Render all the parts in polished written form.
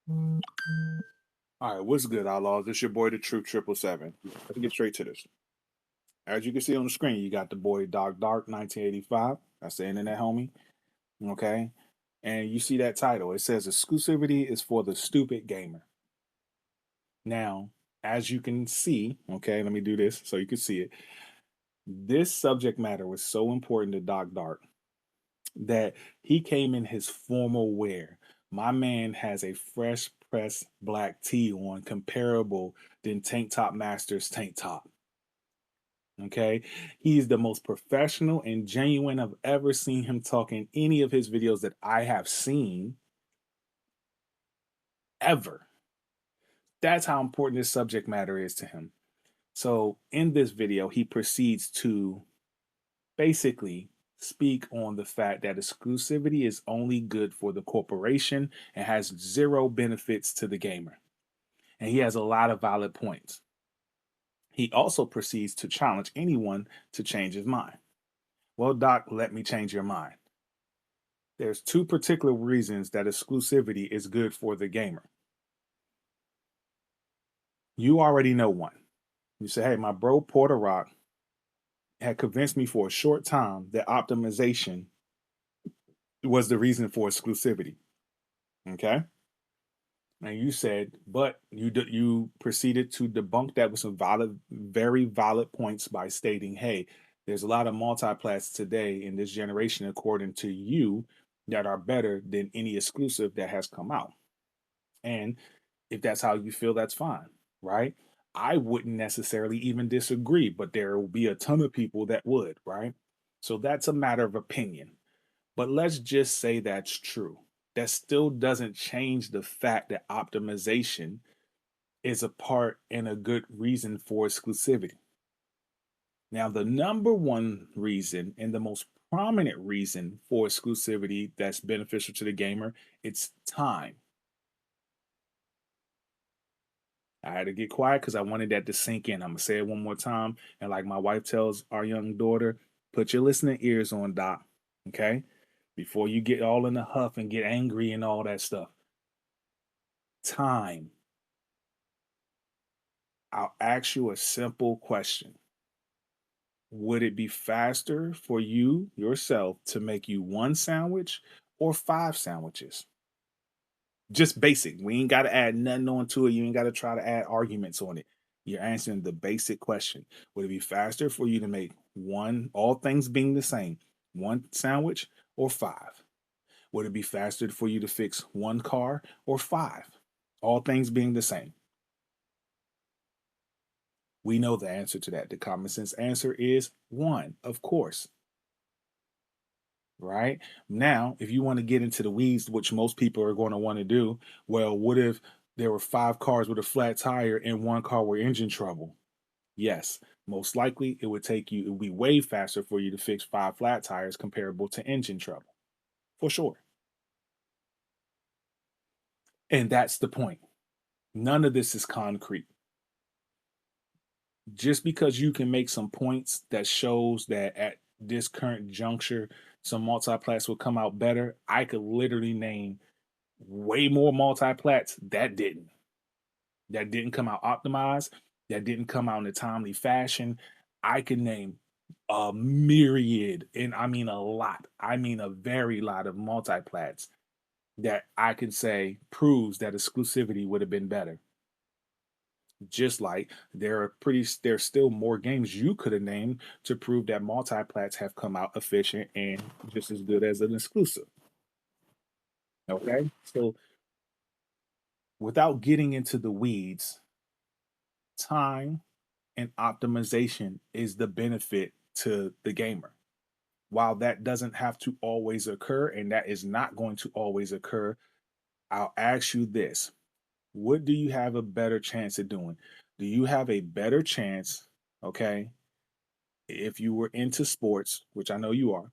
All right, what's good, Outlaws? It's your boy, the True 777. Let's get straight to this. As you can see on the screen, you got the boy Doc Dark 1985. That's the internet homie. Okay. And you see that title. It says exclusivity is for the stupid gamer. Now, as you can see, okay, let me do this so you can see it. This subject matter was so important to Doc Dark that he came in his formal wear. My man has a fresh pressed black tee on, comparable than Tank Top Masters tank top. Okay. He's the most professional and genuine I've ever seen him talk in any of his videos that I have seen ever. That's how important this subject matter is to him. So, in this video, he proceeds to basically speak on the fact that exclusivity is only good for the corporation and has zero benefits to the gamer. And he has a lot of valid points. He also proceeds to challenge anyone to change his mind. Well, Doc, let me change your mind. There's two particular reasons that exclusivity is good for the gamer. You already know one. You say, hey, my bro Porter Rock had convinced me for a short time that optimization was the reason for exclusivity. Okay. And you said, but you proceeded to debunk that with some valid, very valid points by stating, hey, there's a lot of multiplats today in this generation, according to you, that are better than any exclusive that has come out. And if that's how you feel, that's fine, right? I wouldn't necessarily even disagree, but there will be a ton of people that would, right? So that's a matter of opinion. But let's just say that's true. That still doesn't change the fact that optimization is a part and a good reason for exclusivity. Now, the number one reason and the most prominent reason for exclusivity that's beneficial to the gamer, it's time. I had to get quiet because I wanted that to sink in. I'm gonna say it one more time. And like my wife tells our young daughter, put your listening ears on, Doc. Okay? Before you get all in a huff and get angry and all that stuff. Time. I'll ask you a simple question. Would it be faster for you yourself to make you one sandwich or five sandwiches? Just basic. We ain't got to add nothing onto it. You ain't got to try to add arguments on it. You're answering the basic question. Would it be faster for you to make one, all things being the same, one sandwich or five? Would it be faster for you to fix one car or five? All things being the same. We know the answer to that. The common sense answer is one, of course. Right now, if you want to get into the weeds, which most people are going to want to do, well, what if there were five cars with a flat tire and one car with engine trouble? Yes, most likely it would be way faster for you to fix five flat tires comparable to engine trouble, for sure. And that's the point. None of this is concrete. Just because you can make some points that shows that at this current juncture, some multiplats will come out better, I could literally name way more multiplats that didn't come out optimized, that didn't come out in a timely fashion. I can name a myriad, and I mean a lot. I mean a very lot of multiplats that I can say proves that exclusivity would have been better. Just like there's still more games you could have named to prove that multiplats have come out efficient and just as good as an exclusive. Okay. So without getting into the weeds, time and optimization is the benefit to the gamer. While that doesn't have to always occur, and that is not going to always occur, I'll ask you this. What do you have a better chance at doing? Do you have a better chance, okay, if you were into sports, which I know you are,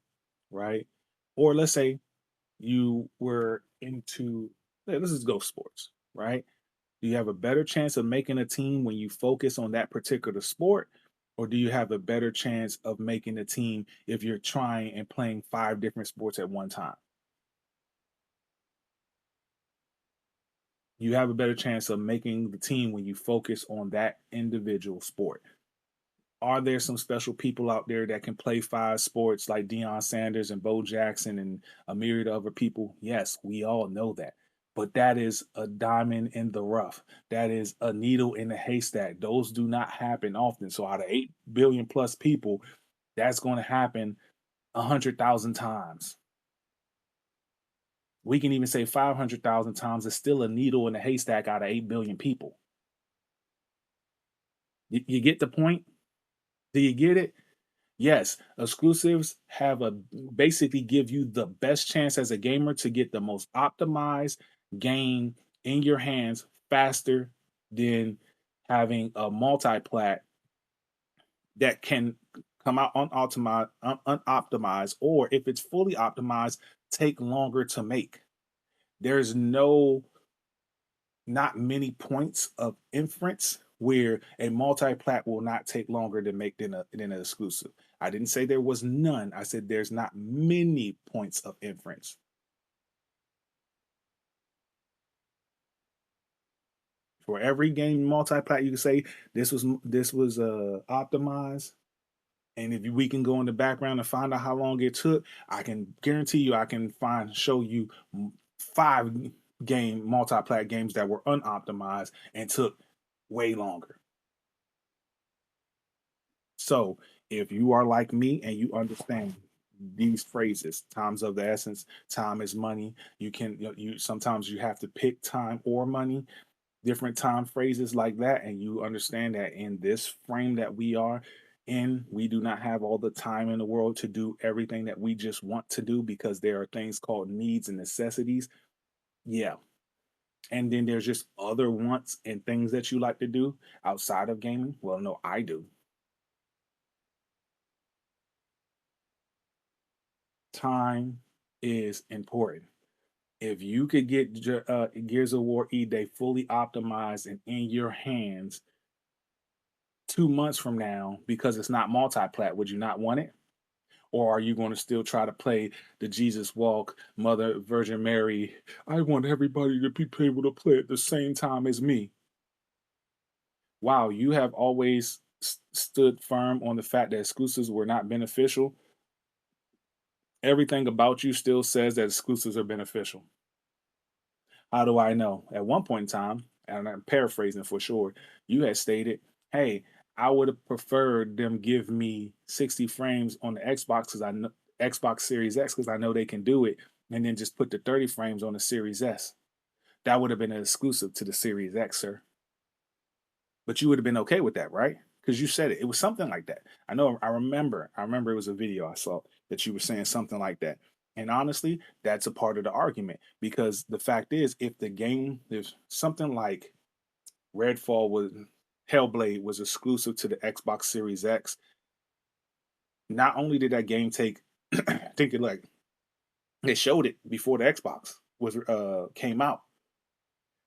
right? Or let's say you were into, let's just go sports, right? Do you have a better chance of making a team when you focus on that particular sport? Or do you have a better chance of making a team if you're trying and playing five different sports at one time? You have a better chance of making the team when you focus on that individual sport. Are there some special people out there that can play five sports like Deion Sanders and Bo Jackson and a myriad of other people? Yes, we all know that. But that is a diamond in the rough. That is a needle in the haystack. Those do not happen often. So out of 8 billion plus people, that's going to happen 100,000 times. We can even say 500,000 times. It's still a needle in the haystack out of 8 billion people. You get the point? Do you get it? Yes, exclusives have a basically give you the best chance as a gamer to get the most optimized game in your hands faster than having a multi-plat that can come out unoptimized, or if it's fully optimized, take longer to make. There's not many points of inference where a multi-plat will not take longer to make than an exclusive. I didn't say there was none. I said there's not many points of inference. For every game multi-plat, you can say this was optimized. And if we can go in the background and find out how long it took, I can guarantee you I can show you 5 game multi-plat games that were unoptimized and took way longer. So if you are like me and you understand these phrases, time's of the essence, time is money. You sometimes you have to pick time or money, different time phrases like that, and you understand that in this frame that we are in, we do not have all the time in the world to do everything that we just want to do because there are things called needs and necessities. Yeah. And then there's just other wants and things that you like to do outside of gaming. Well, no, I do. Time is important. If you could get Gears of War E Day fully optimized and in your hands 2 months from now because it's not multi-plat, would you not want it? Or are you going to still try to play the Jesus Walk, Mother Virgin Mary? I want everybody to be able to play at the same time as me. Wow, you have always stood firm on the fact that exclusives were not beneficial. Everything about you still says that exclusives are beneficial. How do I know? At one point in time, and I'm paraphrasing for sure, you had stated, "Hey, I would have preferred them give me 60 frames on the Xbox because I know Xbox Series X because I know they can do it, and then just put the 30 frames on the Series S." That would have been an exclusive to the Series X, sir. But you would have been okay with that, right? Because you said it. It was something like that. I know. I remember. I remember it was a video I saw that you were saying something like that. And honestly, that's a part of the argument because the fact is, if the game, there's something like Redfall was Hellblade was exclusive to the Xbox Series X. Not only did that game take, I think it like they showed it before the Xbox was came out.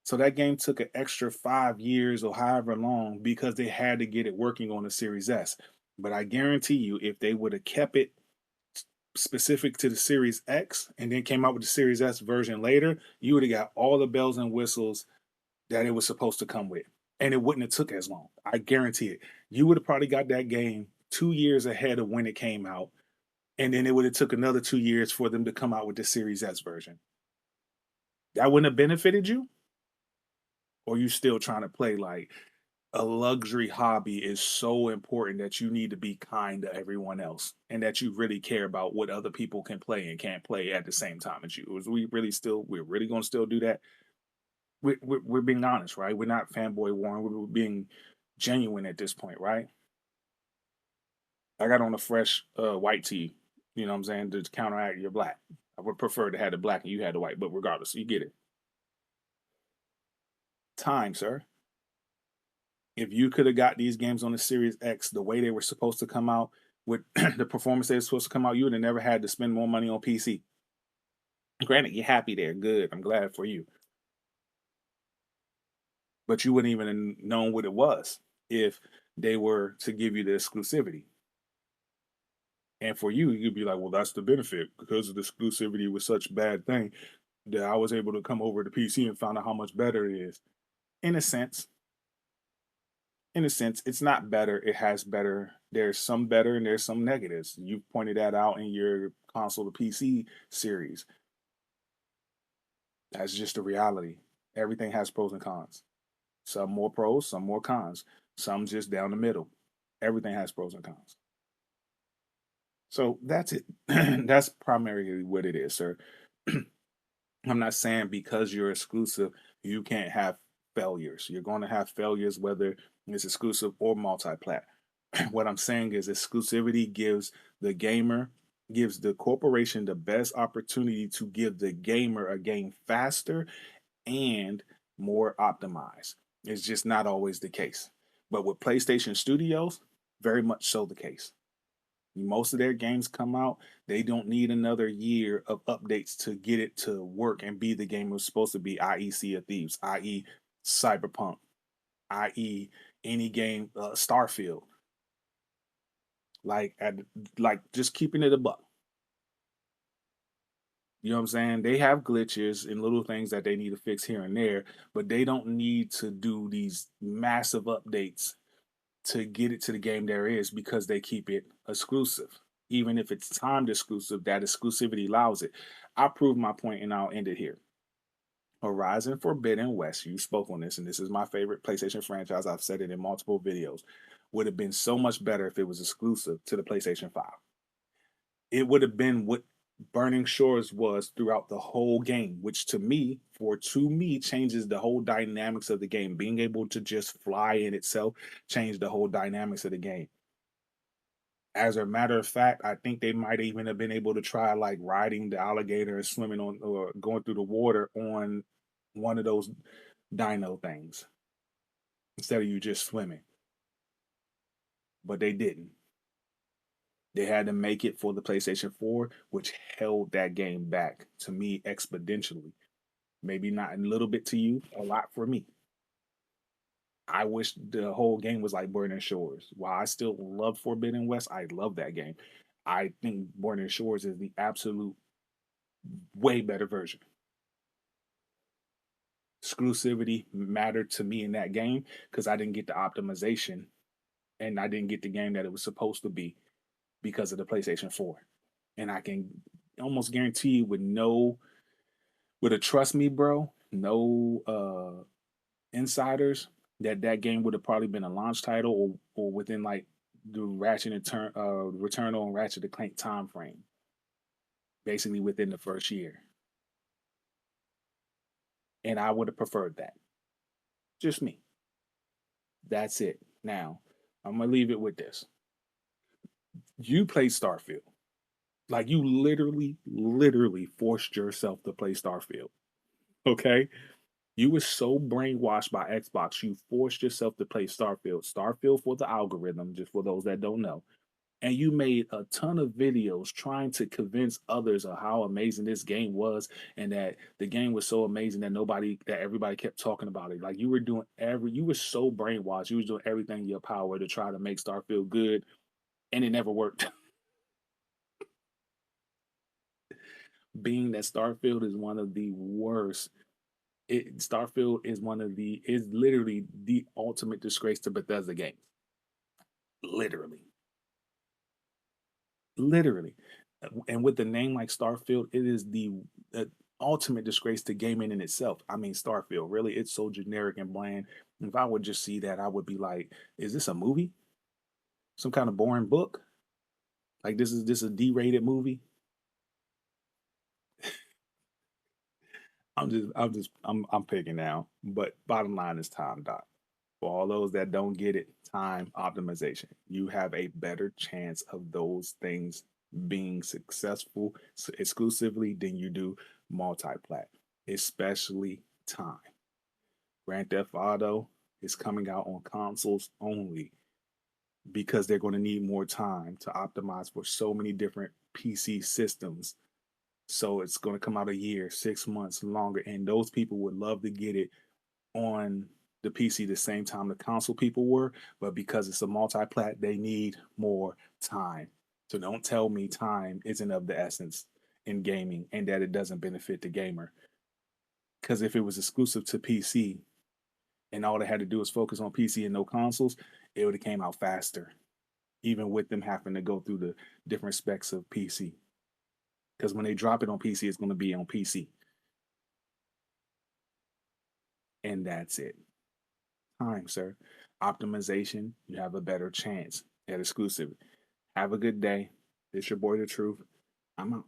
So that game took an extra 5 years or however long because they had to get it working on the Series S. But I guarantee you, if they would have kept it specific to the Series X and then came out with the Series S version later, you would have got all the bells and whistles that it was supposed to come with. And it wouldn't have took as long. I guarantee it. You would have probably got that game 2 years ahead of when it came out. And then it would have took another 2 years for them to come out with the Series S version. That wouldn't have benefited you? Or you still trying to play like a luxury hobby is so important that you need to be kind to everyone else and that you really care about what other people can play and can't play at the same time as you. Is we're really going to still do that? We're being honest, right? We're not fanboy Warren. We're being genuine at this point, right? I got on a fresh white tee, you know what I'm saying, to counteract your black. I would prefer to have the black and you had the white, but regardless, you get it. Time, sir. If you could have got these games on the Series X the way they were supposed to come out with the performance they were supposed to come out, you would have never had to spend more money on PC. Granted, you're happy there, good. I'm glad for you, but you wouldn't even have known what it was if they were to give you the exclusivity. And for you, you'd be like, "Well, that's the benefit because of the exclusivity was such a bad thing." that I was able to come over to PC and found out how much better it is. In a sense, it's not better. It has better. There's some better and there's some negatives. You pointed that out in your console to PC series. That's just the reality. Everything has pros and cons. Some more pros, some more cons. Some just down the middle. Everything has pros and cons. So that's it. That's primarily what it is, sir. I'm not saying because you're exclusive, you can't have failures. You're going to have failures whether it's exclusive or multi-plat. What I'm saying is exclusivity gives the gamer, gives the corporation the best opportunity to give the gamer a game faster and more optimized. It's just not always the case. But with PlayStation Studios, very much so the case. Most of their games come out, they don't need another year of updates to get it to work and be the game it was supposed to be, i.e., Sea of Thieves, i.e., Cyberpunk, i.e., any game, Starfield. Like, like just keeping it a buck. You know what I'm saying? They have glitches and little things that they need to fix here and there, but they don't need to do these massive updates to get it to the game there is because they keep it exclusive. Even if it's timed exclusive, that exclusivity allows it. I proved my point and I'll end it here. Horizon Forbidden West, you spoke on this, and this is my favorite PlayStation franchise. I've said it in multiple videos. Would have been so much better if it was exclusive to the PlayStation 5. It would have been what Burning Shores was throughout the whole game, which to me, changes the whole dynamics of the game. Being able to just fly in itself changed the whole dynamics of the game. As a matter of fact, I think they might even have been able to try like riding the alligator and swimming on or going through the water on one of those dino things instead of you just swimming. But they didn't. They had to make it for the PlayStation 4, which held that game back to me exponentially. Maybe not a little bit to you, a lot for me. I wish the whole game was like Burning Shores. While I still love Forbidden West, I love that game. I think Burning Shores is the absolute way better version. Exclusivity mattered to me in that game because I didn't get the optimization and I didn't get the game that it was supposed to be because of the PlayStation 4. And I can almost guarantee you with a trust me, bro, no insiders that game would have probably been a launch title or within like the Ratchet and Turn Returnal and Ratchet and Clank time frame, basically within the first year. And I would have preferred that. Just me. That's it. Now, I'm gonna leave it with this. You played Starfield. Like you literally forced yourself to play Starfield. Okay? You were so brainwashed by Xbox, you forced yourself to play Starfield. Starfield for the algorithm, just for those that don't know. And you made a ton of videos trying to convince others of how amazing this game was and that the game was so amazing that everybody kept talking about it. Like you were so brainwashed. You was doing everything in your power to try to make Starfield good, and it never worked. Being that Starfield is one of the worst. Starfield is literally the ultimate disgrace to Bethesda games. Literally. Literally. And with the name like Starfield, it is the ultimate disgrace to gaming in itself. I mean, Starfield, really, it's so generic and bland. If I would just see that, I would be like, is this a movie? Some kind of boring book? Like this is a D-rated movie? I'm picking now. But bottom line is time, Doc. For all those that don't get it, time optimization. You have a better chance of those things being successful exclusively than you do multi-plat, especially time. Grand Theft Auto is coming out on consoles only because they're going to need more time to optimize for so many different PC systems. So it's going to come out a year, 6 months longer, and those people would love to get it on the PC the same time the console people were, but because it's a multi-plat, they need more time. So don't tell me time isn't of the essence in gaming and that it doesn't benefit the gamer. Because if it was exclusive to PC and all they had to do was focus on PC and no consoles, it would have came out faster, even with them having to go through the different specs of PC. Because when they drop it on PC, it's going to be on PC. And that's it. Time, sir. Optimization, you have a better chance at exclusivity. Have a good day. It's your boy, The Truth. I'm out.